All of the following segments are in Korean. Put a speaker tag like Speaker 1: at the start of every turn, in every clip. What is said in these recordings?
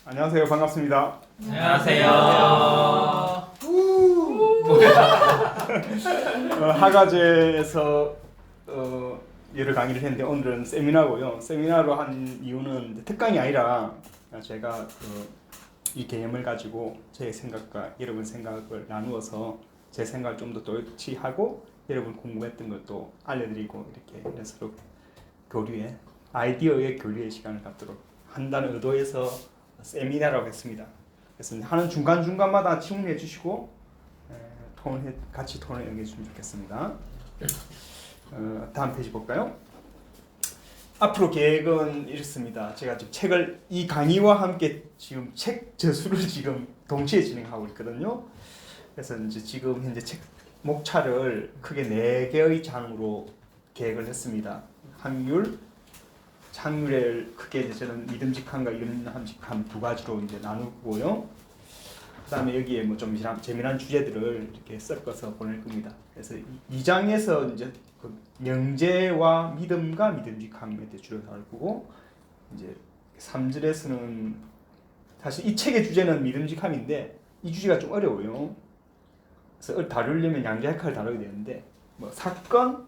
Speaker 1: 안녕하세요. 반갑습니다.
Speaker 2: 안녕하세요.
Speaker 1: 하가제에서 여러 강의를 했는데 오늘은 세미나고요. 세미나로 한 이유는 특강이 아니라 제가 이 개념을 가지고 제 생각과 여러분 생각을 나누어서 제 생각을 좀 더 도치하고 여러분 궁금했던 것도 알려드리고 이렇게 서로 교류의 아이디어의 교류의 시간을 갖도록 한다는 의도에서 세미나라고 했습니다. 그래서 하는 중간중간마다 질문해 주시고 같이 토론에 응해주시면 좋겠습니다. 다음 페이지 볼까요? 앞으로 계획은 이렇습니다. 제가 지금 책을 이 강의와 함께 지금 책 저수를 지금 동시에 진행하고 있거든요. 그래서 이제 지금 현재 책 목차를 크게 4개의 장으로 계획을 했습니다. 창률을 크게 이제 저는 믿음직함과 이름함직함 두 가지로 이제 나누고요. 그다음에 여기에 뭐 좀 재미난 주제들을 이렇게 섞어서 보낼 겁니다. 그래서 2장에서 이제 그 명제와 믿음과 믿음직함에 대해 주로 다룰 거고, 이제 3절에서는 사실 이 책의 주제는 믿음직함인데 이 주제가 좀 어려워요. 그래서 다루려면 양자역학을 다루게 되는데 뭐 사건,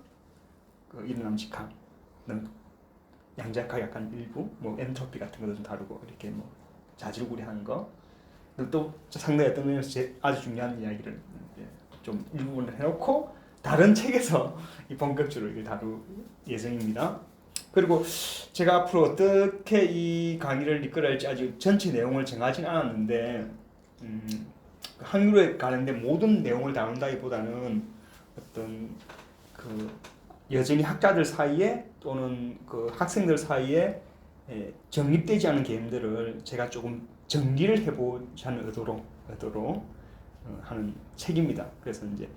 Speaker 1: 그 이름함직함, 양자역학 약간 일부, 뭐 엔트로피 같은 것도 좀 다루고 이렇게 뭐 자질구레하는 거. 또 상당히 어떤 면에서 아주 중요한 이야기를 좀 일부분을 해놓고 다른 책에서 이 본격적으로 다룰 예정입니다. 그리고 제가 앞으로 어떻게 이 강의를 이끌어야 할지 아직 전체 내용을 정하진 않았는데 한글에 관련된 모든 내용을 다룬다기보다는 어떤 그 여전히 학자들 사이에 또는 그 학생들 사이에 정립되지 않은 개념들을 제가 조금 정리를 해보자는 의도로 하는 책입니다. 그래서 이제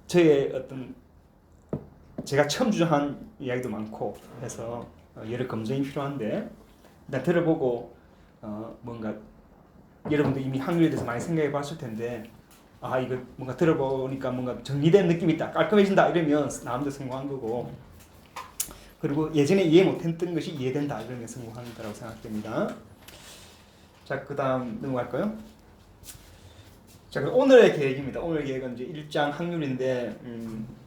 Speaker 1: 저의 어떤 제가 처음 주장한 이야기도 많고 해서 여러 검증이 필요한데 일단 들어보고 뭔가 여러분도 이미 한글에 대해서 많이 생각해 봤을 텐데 이거 뭔가 들어보니까 뭔가 정리된 느낌이 있다, 깔끔해진다 이러면 나름대로 성공한 거고, 그리고 예전에 이해 못했던 것이 이해된다 이러면 성공하는 거라고 생각됩니다. 자, 그 다음 넘어갈까요? 자, 그럼 오늘의 계획입니다. 오늘 계획은 이제 1장 확률인데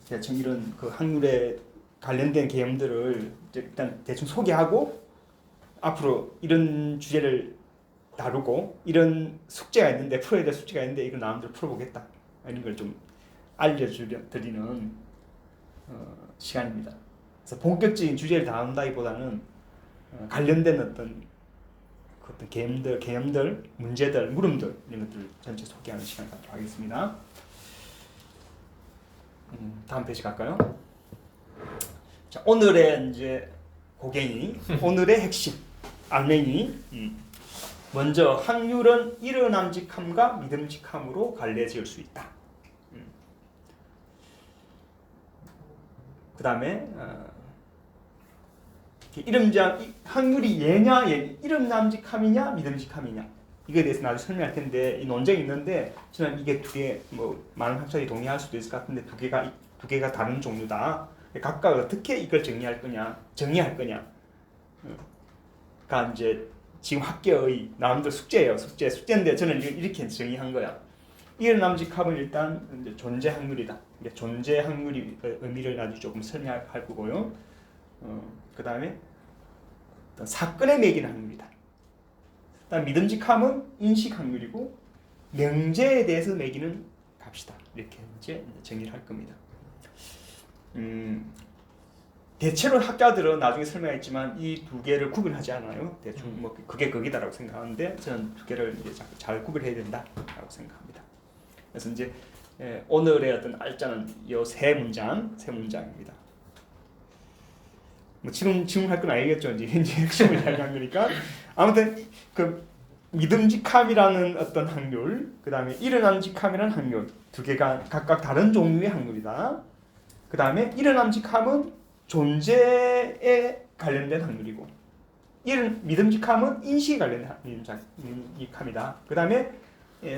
Speaker 1: 제가 지금 이런 그 확률에 관련된 개념들을 일단 대충 소개하고 앞으로 이런 주제를 다루고 이런 숙제가 있는데 풀어야 될 숙제가 있는데 이거 나름대로 풀어보겠다 이런 걸 좀 알려드리는 시간입니다. 그래서 본격적인 주제를 다룬다기보다는 관련된 어떤 개념들, 문제들, 물음들 이런 것들을 전체 소개하는 시간을 갖도록 하겠습니다. 다음 페이지 갈까요? 자, 오늘의 이제 고갱이, 오늘의 핵심, 알맹이. 먼저 확률은 이른함직함과 믿음직함으로 갈래질 수 있다. 그 다음에 확률이 이른함직함이냐 믿음직함이냐 이거에 대해서 나중에 설명할 텐데 이 논쟁이 있는데 저는 이게 두 개 뭐 많은 학자들이 동의할 수도 있을 것 같은데 두 개가 다른 종류다. 각각 어떻게 이걸 정의할 거냐가 이제 지금 학계의 나름대로 숙제예요. 숙제인데 저는 이렇게 정의한 거야. 이른함직함은 일단 이제 존재 확률이다. 존재 확률이 의미를 아주 조금 설명할 거고요. 그 다음에 사건에 매기는 확률이다. 그다음 믿음직함은 인식 확률이고 명제에 대해서 매기는 값이다. 이렇게 이제 정의를 할 겁니다. 대체로 학자들은 나중에 설명했지만 이 두 개를 구분하지 않아요. 대충 뭐 그게 거기다라고 생각하는데 저는 두 개를 이제 잘 구분해야 된다라고 생각합니다. 그래서 이제 오늘의 어떤 알짜는 이 세 문장입니다. 뭐 지금 할 건 아니겠죠. 이제 핵심을 이야기한 거니까. 아무튼 그 믿음직함이라는 어떤 확률, 그 다음에 이른함직함이라는 확률 두 개가 각각 다른 종류의 확률이다. 그 다음에 이른함직함은 존재에 관련된 확률이고, 믿음직함은 인식에 관련된 믿음직함이다. 그 다음에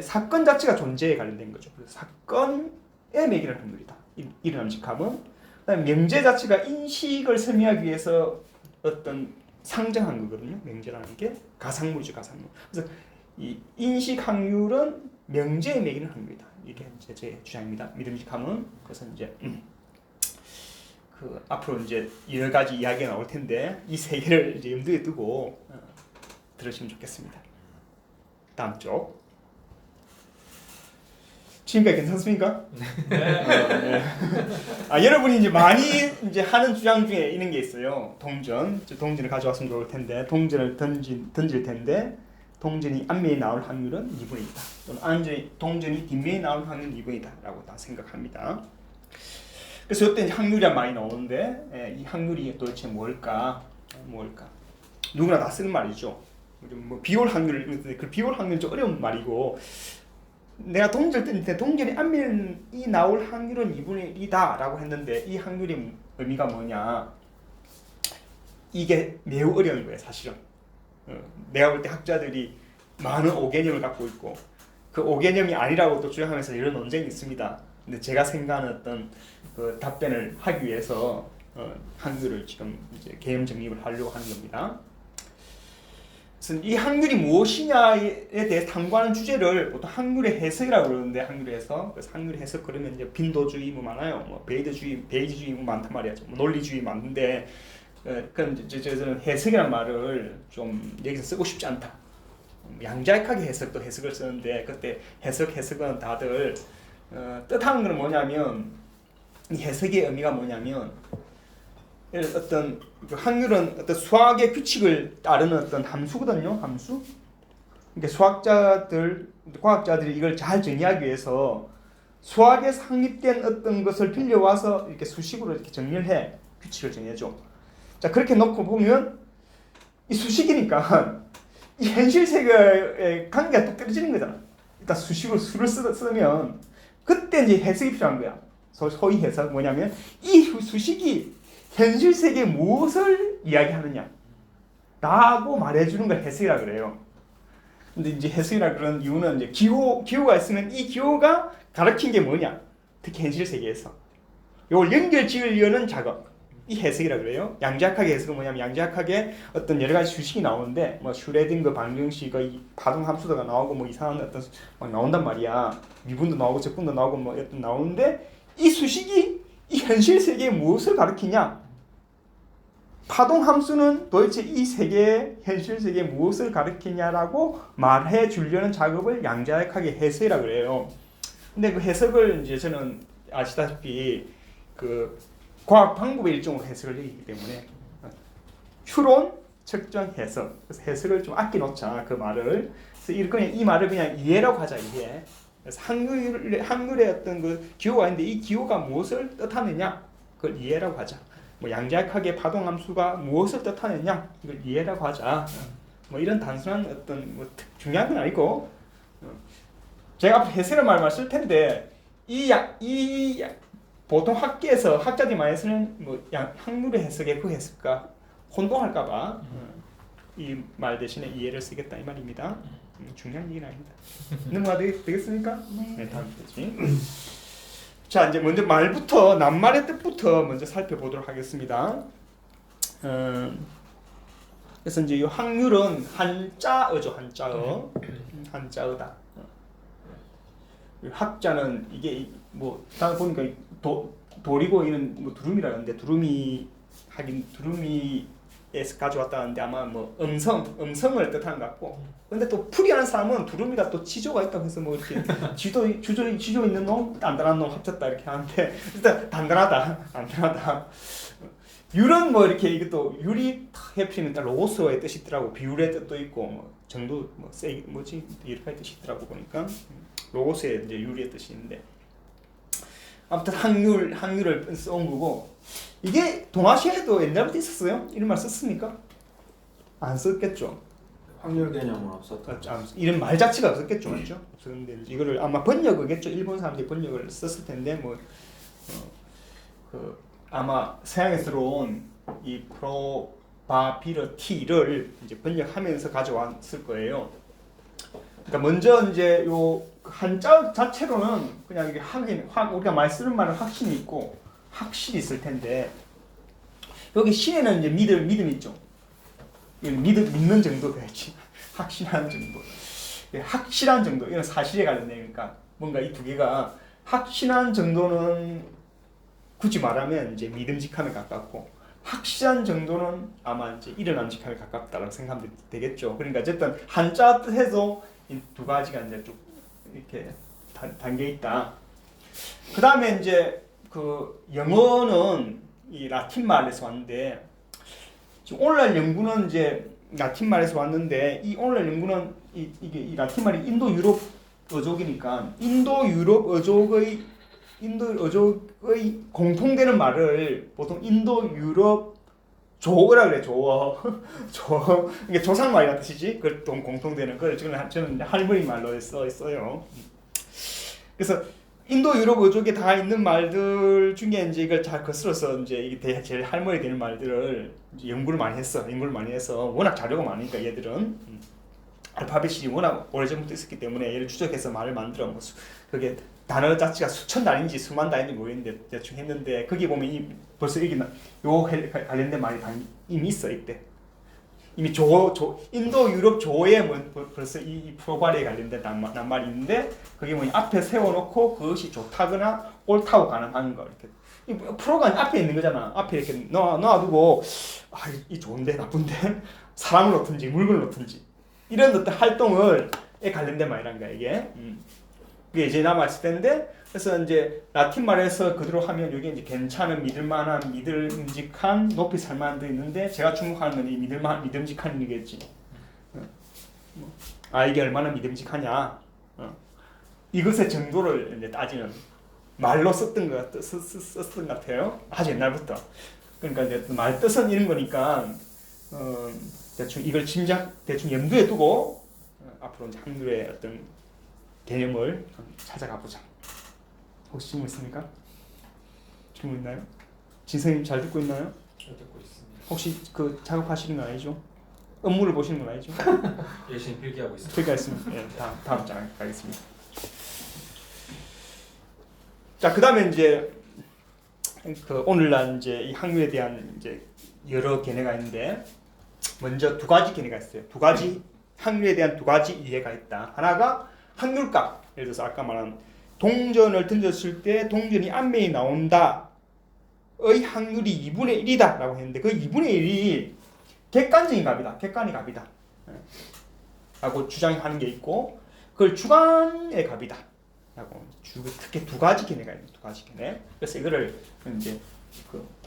Speaker 1: 사건 자체가 존재에 관련된 거죠. 그래서 사건에 매기는 확률이다. 이른함직함은. 그다음에 명제 자체가 인식을 설명하기 위해서 어떤 상정한 거거든요. 명제라는 게 가상물이죠, 가상물. 그래서 이 인식 확률은 명제에 매기는 확률이다. 이게 이제 제 주장입니다. 믿음직함은. 그래서 이제 그 앞으로 이제 여러 가지 이야기가 나올 텐데 이 세 개를 이제 염두에 두고 들으시면 좋겠습니다. 다음 쪽. 지금까지 괜찮습니까? 네. 여러분이 이제 많이 이제 하는 주장 중에 이런 게 있어요. 동전을 가져왔으면 좋을 텐데 동전을 던질 텐데 동전이 앞면에 나올 확률은 2분의 2다. 또는 동전이 뒷면에 나올 확률은 2분의 2다라고 다 생각합니다. 그래서 이때 확률이 많이 나오는데 이 확률이 도대체 뭘까? 누구나 다 쓰는 말이죠. 뭐 비올 확률, 그 비올 확률은 좀 어려운 말이고 내가 동전을 떴는데 동전이 앞면이 나올 확률은 2분의 1이다라고 했는데 이 확률의 의미가 뭐냐? 이게 매우 어려운 거예요, 사실은. 내가 볼 때 학자들이 많은 오개념을 갖고 있고 그 오개념이 아니라고 또 주장하면서 이런 논쟁이 있습니다. 근데 제가 생각하는 어떤 그 답변을 하기 위해서 확률을 지금 이제 개념 정립을 하려고 하는 겁니다. 그래서 이 확률이 무엇이냐에 대해 탐구하는 주제를 보통 확률의 해석이라고 그러는데 확률의 해석. 그래서 확률의 해석 그러면 이제 빈도주의 뭐 많아요. 뭐 베이지주의 뭐 많단 말이죠. 뭐 논리주의 많은데 그럼 저는 해석이라는 말을 좀 여기서 쓰고 싶지 않다. 양자역학의 해석도 해석을 쓰는데 그때 해석은 다들 뜻하는 건 뭐냐면 이 해석의 의미가 뭐냐면 어떤 그 확률은 어떤 수학의 규칙을 따르는 어떤 함수거든요. 함수. 그러니까 과학자들이 이걸 잘 정의하기 위해서 수학에 상립된 어떤 것을 빌려와서 이렇게 수식으로 이렇게 정리를 해. 규칙을 정해줘. 자, 그렇게 놓고 보면 이 수식이니까 이 현실 세계의 관계가 뚝 떨어지는 거잖아. 일단 수식으로 수를 쓰면 그때 이제 해석이 필요한 거야. 소위 해석 뭐냐면 이 수식이 현실 세계에 무엇을 이야기하느냐 라고 말해주는 걸 해석이라 그래요. 근데 이제 해석이라 그런 이유는 이제 기호가 있으면 이 기호가 가르친 게 뭐냐, 특히 현실 세계에서 이걸 연결 지으려는 작업, 이 해석이라 그래요. 양자역학의 해석은 뭐냐면 양자역학에 어떤 여러 가지 수식이 나오는데 뭐 슈레딩거 방정식의 파동 함수도가 나오고 뭐 이상한 어떤 막 나온단 말이야. 미분도 나오고 적분도 나오고 뭐 어떤 나오는데 이 수식이 이 현실 세계에 무엇을 가르치냐? 파동 함수는 도대체 이 세계의 현실 세계에 무엇을 가르치냐라고 말해 주려는 작업을 양자역학의 해석이라 그래요. 근데 그 해석을 이제 저는 아시다시피 그 과학 방법의 일종으로 해석을 하기 때문에 추론, 측정, 해석. 그래서 해석을 좀 아껴놓자, 그 말을. 그래서 그냥 이 말을 그냥 이해라고 하자, 이해. 그래서 한글의 어떤 그 기호가 있는데 이 기호가 무엇을 뜻하느냐, 그걸 이해라고 하자. 뭐 양자역학의 파동함수가 무엇을 뜻하느냐, 이걸 이해라고 하자. 뭐 이런 단순한 어떤 뭐 중요한 건 아니고, 제가 앞으로 해석이라는 말만 쓸 텐데 보통 학계에서 학자들이 많이 쓰는 뭐 확률의 해석에 그 해석과 혼동할까봐 이 말 대신에 이해를 쓰겠다 이 말입니다. 중요한 얘기는 아닙니다. 넘어가 되겠습니까? 네, 다음 페이지. 자, 이제 먼저 말부터 낱말의 뜻부터 먼저 살펴보도록 하겠습니다. 그래서 이제 이 확률은 한자어죠, 한자어. 한자어다. 학자는 이게 뭐 다 보니까 돌이고 이런 뭐 두루미라는데 두루미에서 가져왔다는데 아마 뭐 음성을 뜻하는 것 같고, 근데 또 풀이하는 사람은 두루미가 또 지조가 있다고 해서 뭐 이렇게 지조 있는 놈, 단단한 놈 합쳤다 이렇게 하는데 일단 단단하다. 율은 뭐 이렇게 이것도 율이 해피는 로고스의 뜻이 있더라고. 비율의 뜻도 있고 뭐 정도 뭐 뭐지 여러 가지 뜻이 있더라고 보니까. 로고스의 이제 율의 뜻이 있는데 아무튼 확률을 써온 거고, 이게 동아시아에도 옛날부터 있었어요? 이런 말 썼습니까? 안 썼겠죠.
Speaker 2: 확률 개념은 없었다.
Speaker 1: 이런 말 자체가 없었겠죠, 맞죠? 그런데 이거를 아마 번역이겠죠. 일본 사람들이 번역을 썼을 텐데 아마 서양에서 들어온 이 프로바빌리티를 이제 번역하면서 가져왔을 거예요. 그러니까 먼저 이제 요 한자 자체로는 그냥 이게 우리가 많이 쓰는 말은 확신이 있고 확실히 있을 텐데, 여기 신에는 이제 믿음 있죠. 믿는 정도 돼야지. 확신한 정도. 확실한 정도. 이건 사실에 관련되니까 뭔가 이 두 개가 확신한 정도는 굳이 말하면 이제 믿음직함에 가깝고 확실한 정도는 아마 이제 일어남직함에 가깝다라고 생각하면 되겠죠. 그러니까 어쨌든 한자 뜻에도 이 두 가지가 이제 쭉 이렇게 담겨 있다. 그 다음에 이제 그 영어는 이 라틴 말에서 왔는데 지금 오늘날 연구는 이제 라틴 말에서 왔는데 이 오늘날 연구는 이 라틴 말이 인도 유럽 어족이니까 인도 유럽 어족의 공통되는 말을 보통 인도 유럽 조어라 그래. 조어 조 이게 조상말이라는 뜻이지. 그 공통되는 걸 저는 할머니 말로 써요. 그래서 인도 유럽 어족에 다 있는 말들 중에 이제 이걸 잘 거슬러서 이제 이게 제일 할머니 되는 말들을 이제 연구를 많이 해서 워낙 자료가 많으니까 얘들은 알파벳이 워낙 오래전부터 있었기 때문에 얘를 추적해서 말을 만들어 뭐 그게 단어 자체가 수천 단인지 수만 단인지 모르겠는데 대충 했는데 거기 보면 벌써 이게 요 관련된 말이 이미 있어 이때. 이미 인도 유럽 조에 벌써 이 프로발에 관련된 낱말이 있는데 그게 뭐냐 앞에 세워놓고 그것이 좋다거나 옳다고 가늠하는 거 이렇게. 이 프로가 앞에 있는 거잖아. 앞에 이렇게 놔두고 이 좋은데 나쁜데 사람을 놓든지 물건을 놓든지 이런 어떤 활동을 관련된 말이란 거야 이게. 그게 이제 남았을 텐데 그래서 이제 라틴 말에서 그대로 하면 여기 이제 괜찮은 믿을만한 믿음직한 높이 살만한 데 있는데 제가 주목하는 건 이 믿음직한 이겠지. 이게 얼마나 믿음직하냐. 이것의 정도를 이제 따지는 말로 썼던 것 같아요. 아주 옛날부터. 그러니까 이제 말 뜻은 이런 거니까 대충 이걸 대충 염두에 두고 앞으로 이제 한글의 어떤 개념을 찾아가 보자. 혹시 질문 있습니까? 질문 있나요? 진선님 잘 듣고 있나요?
Speaker 2: 잘 듣고 있습니다.
Speaker 1: 혹시 그 작업하시는 건 아니죠? 업무를 보시는 건 아니죠?
Speaker 2: 열심히 필기하고 있습니다.
Speaker 1: 필기했습니다. 네, 다음 장 가겠습니다. 자, 그다음에 이제 그 오늘날 이제 이 확률에 대한 이제 여러 견해가 있는데 먼저 두 가지 견해가 있어요. 두 가지 확률에 대한 두 가지 이해가 있다. 하나가 확률값. 예를 들어서 아까 말한 동전을 던졌을 때 동전이 앞면이 나온다의 확률이 2분의 1이다 라고 했는데 그 2분의 1이 객관적인 값이다. 객관의 값이다. 라고 주장하는 게 있고 그걸 주관의 값이다. 라고 크게 두 가지 견해가 있는 두 가지 견해. 그래서 이거를 이제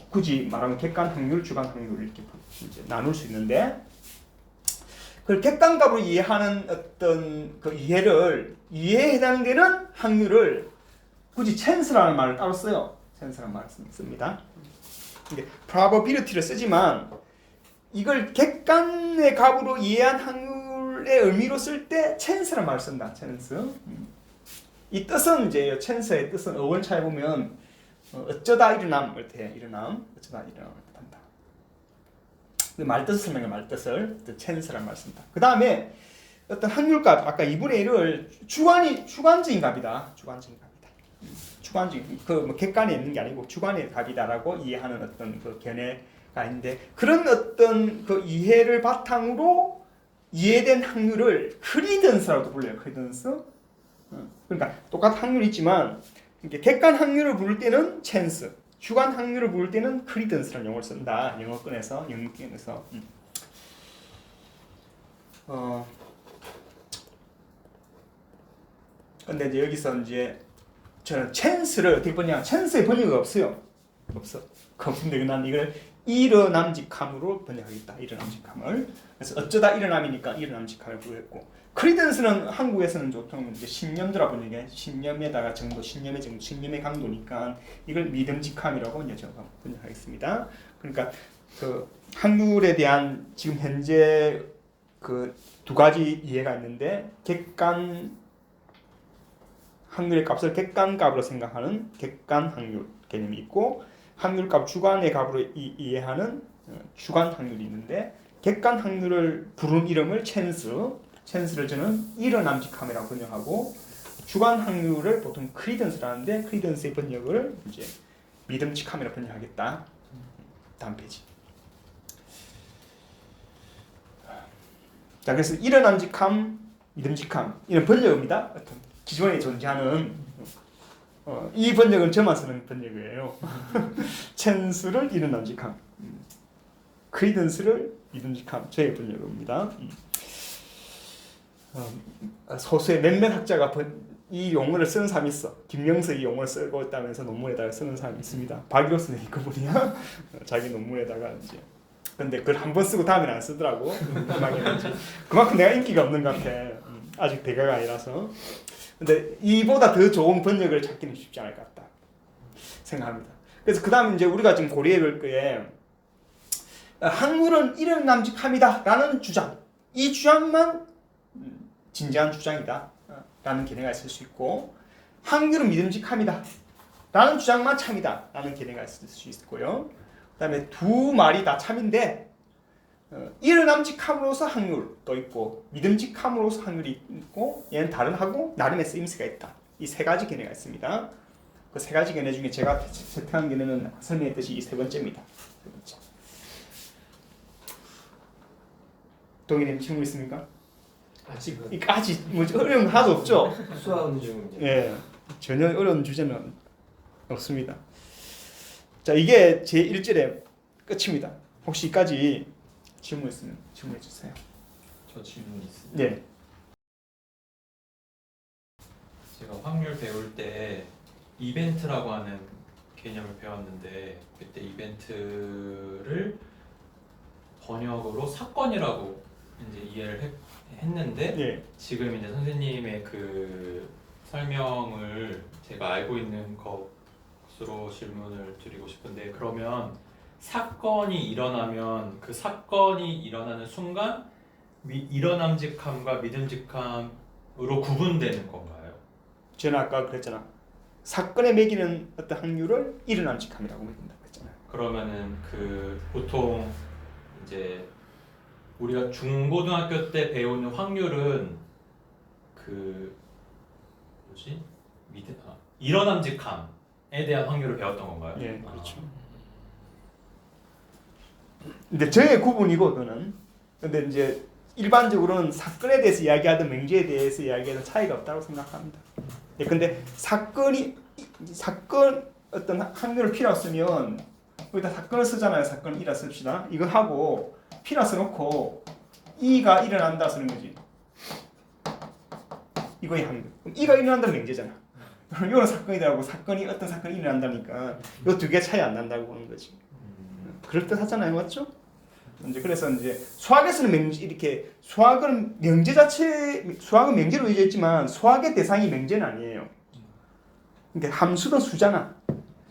Speaker 1: 굳이 말하면 객관 확률, 주관 확률 이렇게 이제 나눌 수 있는데 그 객관값으로 이해하는 어떤 그 이해에 해당되는 확률을 굳이 chance라는 말을 따로 써요. chance라는 말을 씁니다. 이게 probability를 쓰지만 이걸 객관의 값으로 이해한 확률의 의미로 쓸 때 chance라는 말을 쓴다. chance. 이 뜻은 이제 chance의 뜻은 어원차에 보면 어쩌다 일어남을 때 어쩌다 일어남을 뜻한다. 말 뜻을 설명해 말 뜻을 chance라는 말을 쓴다. 그 다음에 어떤 확률값 아까 2분의 1을 주관적인 값이다. 주관적인 뭐 객관에 있는 게 아니고 주관의 값이다라고 이해하는 어떤 그 견해가 있는데 그런 어떤 그 이해를 바탕으로 이해된 확률을 크리던스라고도 불러요. 크리던스. 그러니까 똑같은 확률이 있지만 이렇게 객관 확률을 부를 때는 chance, 주관 확률을 부를 때는 크리던스라는 용어를 쓴다. 영어권에서. 근데 이제 여기서 이제 저는 chance를 어떻게 보냐? chance의 번역이 없어요. 없는데 난 이걸 일어남직함으로 번역하겠다. 일어남직함을. 그래서 어쩌다 일어남이니까 일어남직함을 부여했고 크리던스는 한국에서는 보통 이제 신념도라 번역해. 신념에다가 정도, 신념의 정도, 신념의 강도니까 이걸 믿음직함이라고 이제 제가 번역하겠습니다. 그러니까 그 확률에 대한 지금 현재 그 두 가지 이해가 있는데 객관 확률의 값을 객관값으로 생각하는 객관 확률 개념이 있고 확률값 주관의 값으로 이해하는 주관 확률이 있는데 객관 확률을 부른 이름을 chance를 저는 일어남직함이라고 번역하고 주관 확률을 보통 크리던스라는데 크리던스의 번역을 이제 믿음직함이라고 번역하겠다. 다음 페이지. 자, 그래서 이런함직함, 믿음직함 이런 번역입니다. 어떤 기존에 존재하는 이 번역은 저만 쓰는 번역이에요. 찬스를 이런함직함, 크리던스를 믿음직함 저의 번역입니다. 소수의 몇몇 학자가 이 용어를 쓰는 사람이 있어. 김영서 이 용어를 쓰고 있다면서 논문에다가 쓰는 사람이 있습니다. 박일호 선생님 그분이야. 자기 논문에다가 이제. 근데 그걸 한 번 쓰고 다음에는 안 쓰더라고. 그만큼 내가 인기가 없는 것 같아. 아직 대가가 아니라서. 근데 이보다 더 좋은 번역을 찾기는 쉽지 않을 것 같다 생각합니다. 그래서 그 다음에 이제 우리가 지금 고려해 볼 거에 학문은 이런남직함이다 라는 주장, 이 주장만 진지한 주장이다 라는 견해가 있을 수 있고, 학문은 믿음직함이다 라는 주장만 참이다 라는 견해가 있을 수 있고요. 그 다음에 두 말이 다 참인데 이런남직함으로서 학률도 있고 믿음직함으로서 학률이 있고, 얘는 다른하고 나름의 쓰임새가 있다. 이 세 가지 견해가 있습니다. 그 세 가지 견해 중에 제가 채택한 견해는 설명했듯이 이 세 번째입니다. 세 번째. 동희님 질문 있습니까?
Speaker 2: 아직은
Speaker 1: 아직 뭐 어려운 거 하나도 없죠?
Speaker 2: 수학은 중입니다.
Speaker 1: 예, 전혀 어려운 주제는 없습니다. 자, 이게 제 1절의 끝입니다. 혹시 이까지 질문 있으면 질문해 주세요.
Speaker 2: 저 질문이 있습니다.
Speaker 1: 네.
Speaker 2: 제가 확률 배울 때 이벤트라고 하는 개념을 배웠는데, 그때 이벤트를 번역으로 사건이라고 이제 이해를 했는데,
Speaker 1: 예.
Speaker 2: 지금 이제 선생님의 그 설명을 제가 알고 있는 것으로 질문을 드리고 싶은데, 그러면 사건이 일어나면 그 사건이 일어나는 순간 이런함직함과 믿음직함으로 구분되는 건가요?
Speaker 1: 저는 아까 그랬잖아. 사건에 매기는 어떤 확률을 이런함직함이라고 매긴다 그랬잖아요.
Speaker 2: 그러면은 그 보통 이제 우리가 중고등학교 때 배우는 확률은 그 뭐지? 이런함직함에 대한 확률을 배웠던 건가요?
Speaker 1: 예, 그렇죠. 근데 저의 구분이고 그거는. 근데 이제 일반적으로는 사건에 대해서 이야기하든 명제에 대해서 이야기하든 차이가 없다고 생각합니다. 예, 근데 사건 어떤 확률을 P라 쓰면 여기다 사건을 쓰잖아요. 사건 E라 씁시다. 이거 하고 P라 써놓고 E가 일어난다 쓰는 거지. 이거의 확률. 그럼 E가 일어난다는 명제잖아. 그럼 이거는 사건이라고 어떤 사건이 일어난다니까 이 두 개 차이 안 난다고 보는 거지. 그럴 듯 하잖아요, 맞죠? 이제 그래서 이제 수학에서는 이렇게 수학은 명제로 이루어졌지만 수학의 대상이 명제는 아니에요. 그러니까 함수도 수잖아.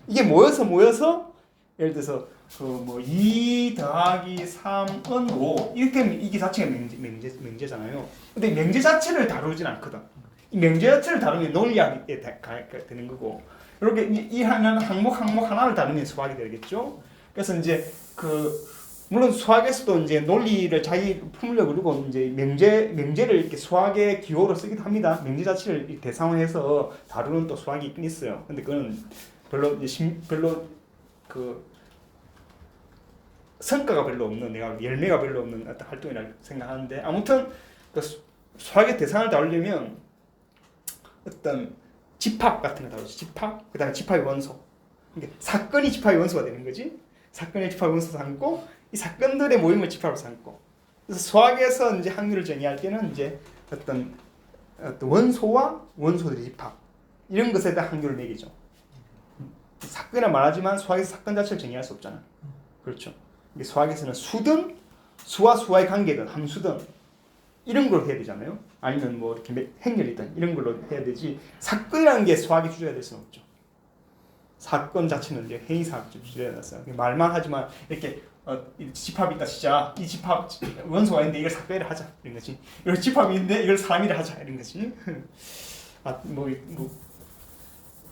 Speaker 1: 이게 모여서 예를 들어서 그 2 더하기 3은 5 이렇게 이게 자체가 명제잖아요. 근데 명제 자체를 다루진 않거든. 이 명제 자체를 다루면 논리학이 되는 거고, 이렇게 이 항목 하나를 다루면 수학이 되겠죠. 그래서 이제 물론 수학에서도 이제 논리를 자기 품으려고 그러고 이제 명제를 이렇게 수학의 기호로 쓰기도 합니다. 명제 자체를 대상화해서 다루는 또 수학이 있긴 있어요. 근데 그거는 별로 성과가 별로 없는, 내가 열매가 별로 없는 어떤 활동이라고 생각하는데, 아무튼 그 수학의 대상을 다루려면 어떤 집합 같은 거 다루지. 집합, 그다음에 집합의 원소. 그러니까 사건이 집합의 원소가 되는 거지. 사건의 집합 원소 삼고 이 사건들의 모임을 집합으로 삼고. 그래서 수학에서 이제 확률을 정의할 때는 이제 어떤 원소와 원소들의 집합 이런 것에 대한 확률을 매기죠. 사건이라 말하지만 수학에서 사건 자체를 정의할 수 없잖아. 그렇죠. 수학에서는 수든 수와 수와의 관계든 함수든 이런 걸로 해야 되잖아요. 아니면 뭐 이렇게 행렬이든 이런 걸로 해야 되지. 사건이라는 게 수학의 주제가 될 수는 없죠. 사건 자체는 이제 행위사학 주제라서 말만 하지만 이렇게 집합이 있다 치자. 이 집합 원소가 있는데 이걸 사건이라 하자 이런 거지. 이걸 집합이 있는데 이걸 사람이라 하자 이런 거지.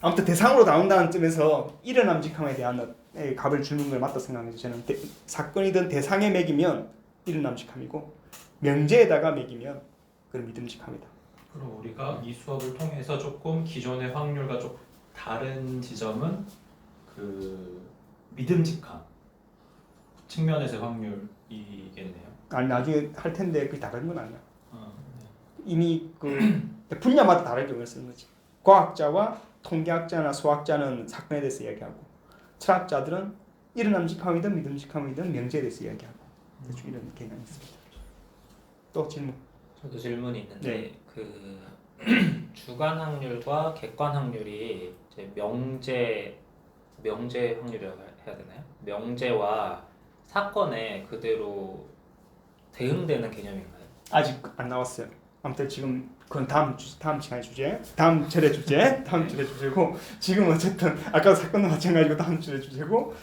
Speaker 1: 아무튼 대상으로 나온다는 점에서 이런함직함에 대한 값을 주는 걸 맞다 생각해서 저는 사건이든 대상에 매기면 이런함직함이고 명제에다가 매기면 그건 믿음직함이다.
Speaker 2: 그럼 우리가 이 수업을 통해서 조금 기존의 확률과 좀 다른 지점은 그 믿음직함 측면에서의 확률이겠네요.
Speaker 1: 아니 나중에 할 텐데 그게 다른 건 아니야.
Speaker 2: 아,
Speaker 1: 이미 그 분야마다 다른 경우를 쓰는 거지. 과학자와 통계학자나 수학자는 사건에 대해서 이야기하고 철학자들은 일어남직함이든 믿음직함이든 명제에 대해서 이야기하고 대충 이런 개념이 있습니다. 또 질문.
Speaker 3: 저도 질문이 있는데
Speaker 1: 네.
Speaker 3: 그 주관 확률과 객관 확률이 이제 명제 확률이라고 해야 되나요? 명제와 사건에 그대로 대응되는 개념인가요?
Speaker 1: 아직 안 나왔어요. 아무튼 지금 그건 다음 시간의 주제, 다음 절의 주제, 다음 절의 주제고 지금 어쨌든 아까 사건도 마찬가지고 다음 절의 주제고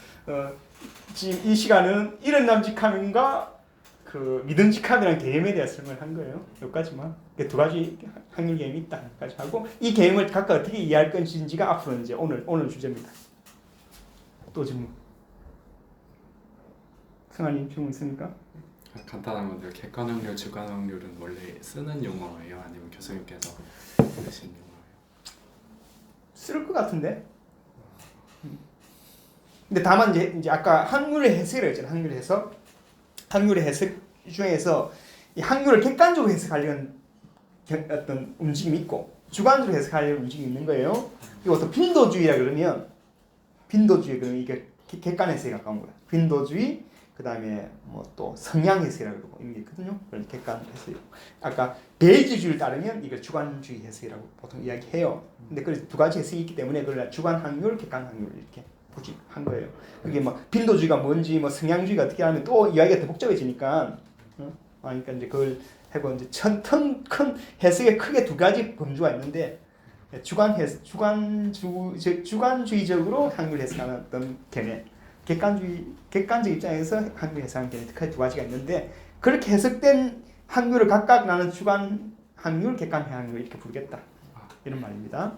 Speaker 1: 지금 이 시간은 일어남직함과 그 믿음직함이라는 개념에 대해서 설명을 한 거예요. 여기까지만. 두 가지 확률 개념이 있다. 여기까지 하고 이 개념을 각각 어떻게 이해할 것인지가 앞으로 이제 오늘 주제입니다. 또 질문. 승환님 질문 있습니까?
Speaker 4: 간단한 건데 객관 확률, 주관 확률은 원래 쓰는 용어예요? 아니면 교수님께서 쓰신 용어예요?
Speaker 1: 쓸 것 같은데. 근데 다만 이제 아까 확률의 해석이라고 했잖아요. 확률의 해석. 확률의 해석 중에서 이 확률을 객관적으로 해석하려는 어떤 움직임이 있고 주관적으로 해석하려는 움직임이 있는 거예요. 이것도 빈도주의라 그러면 빈도주의 그러면 이게 객관 해석에 가까운 거야. 빈도주의 그다음에 뭐 또 성향 해석이라고 그러고 이런 게 있거든요. 그런 객관 해석이고 아까 베이지주의를 따르면 이걸 주관주의 해석이라고 보통 이야기해요. 근데 그 두 가지 해석이 있기 때문에 그걸 주관 확률, 객관 확률 이렇게 한 거예요. 그게 뭐 빈도주의가 뭔지 뭐 성향주의가 어떻게 하면 또 이야기가 더 복잡해지니까 그러니까 이제 그걸 하고 이제 큰 해석에 크게 두 가지 범주가 있는데 주관주의적으로 확률 해석하는 어떤 개념, 객관적 입장에서 확률 해석하는 개념 크게 두 가지가 있는데 그렇게 해석된 확률을 각각 나는 주관 확률, 객관 확률 이렇게 부르겠다 이런 말입니다.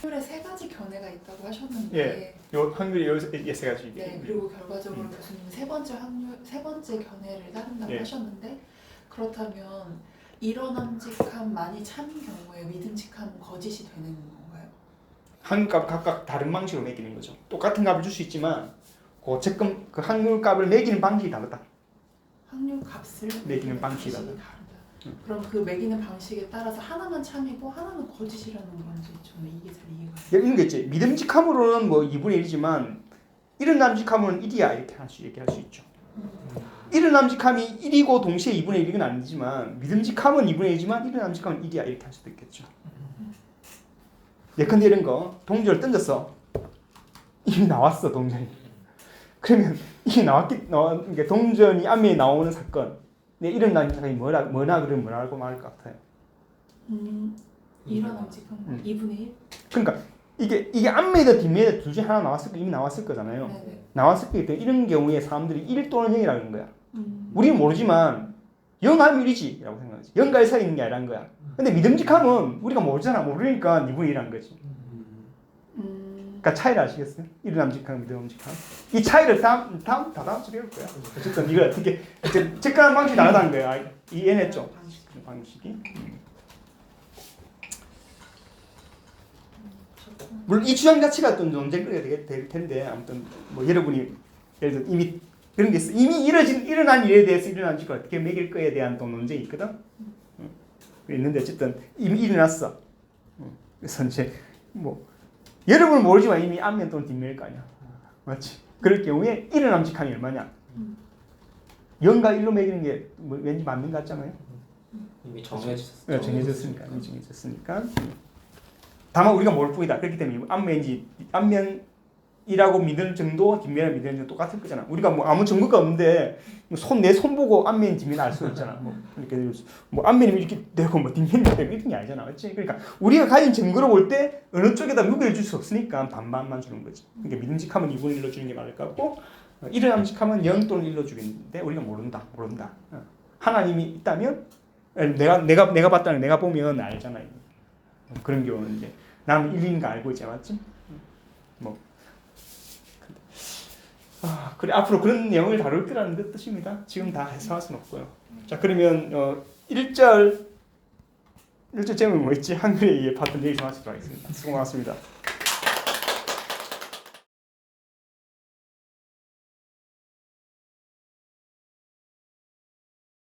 Speaker 5: 확률에 세 가지 견해가 있다고 하셨는데,
Speaker 1: 예, 요 확률이 여기서 세 가지.
Speaker 5: 네, 그리고 결과적으로 교수님 세 번째 견해를 따른다고
Speaker 1: 예.
Speaker 5: 하셨는데, 그렇다면 일어남직함만이 참인 경우에 믿음직함은 거짓이 되는 건가요?
Speaker 1: 확률값 각각 다른 방식으로 매기는 거죠. 똑같은 값을 줄 수 있지만 어쨌건 그 확률값을 매기는 방식이 다르다.
Speaker 5: 확률 값을
Speaker 1: 매기는 방식이 다르다.
Speaker 5: 그럼 그 매기는 방식에 따라서 하나만 참이고 하나는 거짓이라는 건지 저는 이게 잘 이해가 안 돼요.
Speaker 1: 이런 게 있지. 믿음직함으로는 뭐 2분의 1이지만 일어남직함은 1이야 이렇게 얘기할 수 있죠. 일어남직함이 1이고 동시에 2분의 1은 아니지만 믿음직함은 2분의 1이지만 일어남직함은 1이야 이렇게 할 수도 있겠죠. 예컨대 이런 거 동전을 던졌어. 이미 나왔어 동전이. 그러면 이게 그러니까 동전이 앞면에 나오는 사건. 내 일어남직함이 뭐나 그러면 뭐라고 말할 것 같아요.
Speaker 5: 일어남직함 2분의 1?
Speaker 1: 그러니까 이게 앞면이든 뒷면이든 둘 중에 하나 이미 나왔을 거잖아요.
Speaker 5: 네네.
Speaker 1: 나왔을 거기 때문에 이런 경우에 사람들이 1 또는 0이라는 거야. 우리는 모르지만 0 하면 1이지 라고 생각하지. 0과 1 사이에 있는 게 아니라는 거야. 근데 믿음직함은 우리가 모르잖아. 모르니까 2분의 1이라는 거지. 그러니까 차이를 아시겠어요? 일어남직함, 믿음직함. 이 차이를 다음 주에 배울 거야. 어쨌든 이걸 어떻게 접근하는 방식이 다르다는 거야. 이해했죠? 방식이. 물론 이 주장 자체가 또 논쟁거리가 될 텐데 아무튼 뭐 여러분이 예를 들어 이미 그런 게 있어. 이미 일어난 일에 대해서 일어남직함을 어떻게 매길 거에 대한 또 논쟁이 있거든. 있는데 어쨌든 이미 일어났어. 그래서 이제 뭐 여러분은 모르지만 이미 앞면 또는 뒷면일 거 아니야. 맞지? 그럴 경우에 일어남직함이 얼마냐? 0과 1로 매기는 게 뭐 왠지 맞는 것 같잖아요.
Speaker 3: 이미 정해졌어요.
Speaker 1: 정해졌으니까. 다만 우리가 모를 뿐이다. 그렇기 때문에 앞면이라고 믿을 정도, 뒷면을 믿는 정도 똑같을 거잖아. 우리가 뭐 아무 증거가 없는데 내 손 보고 앞면, 뒷면 알 수 있잖아. 뭐 이렇게 뭐 앞면이 이렇게 되고 뭐 뒷면이 되고 이런 게 아니잖아, 그렇지? 그러니까 우리가 가진 증거로 볼 때 어느 쪽에다 무게를 줄 수 없으니까 반반만 주는 거지. 그러니까 믿음직함은 2분의 1로 주는 게 맞을 것 같고 일어남직함은 0 또는 1로 주겠는데 우리가 모른다. 하나님이 있다면 내가 봤다는 내가 보면 알잖아. 그런 경우는 이제 나는 1인가 알고 있지 맞지? 뭐 그래 앞으로 그런 내용을 다룰 거라는 그 뜻입니다. 지금 다 해석할 수는 없고요. 자 그러면 1절 제목이 뭐였지? 한글에 의해 파트 내일 정하도록 하겠습니다. 수고 많았습니다.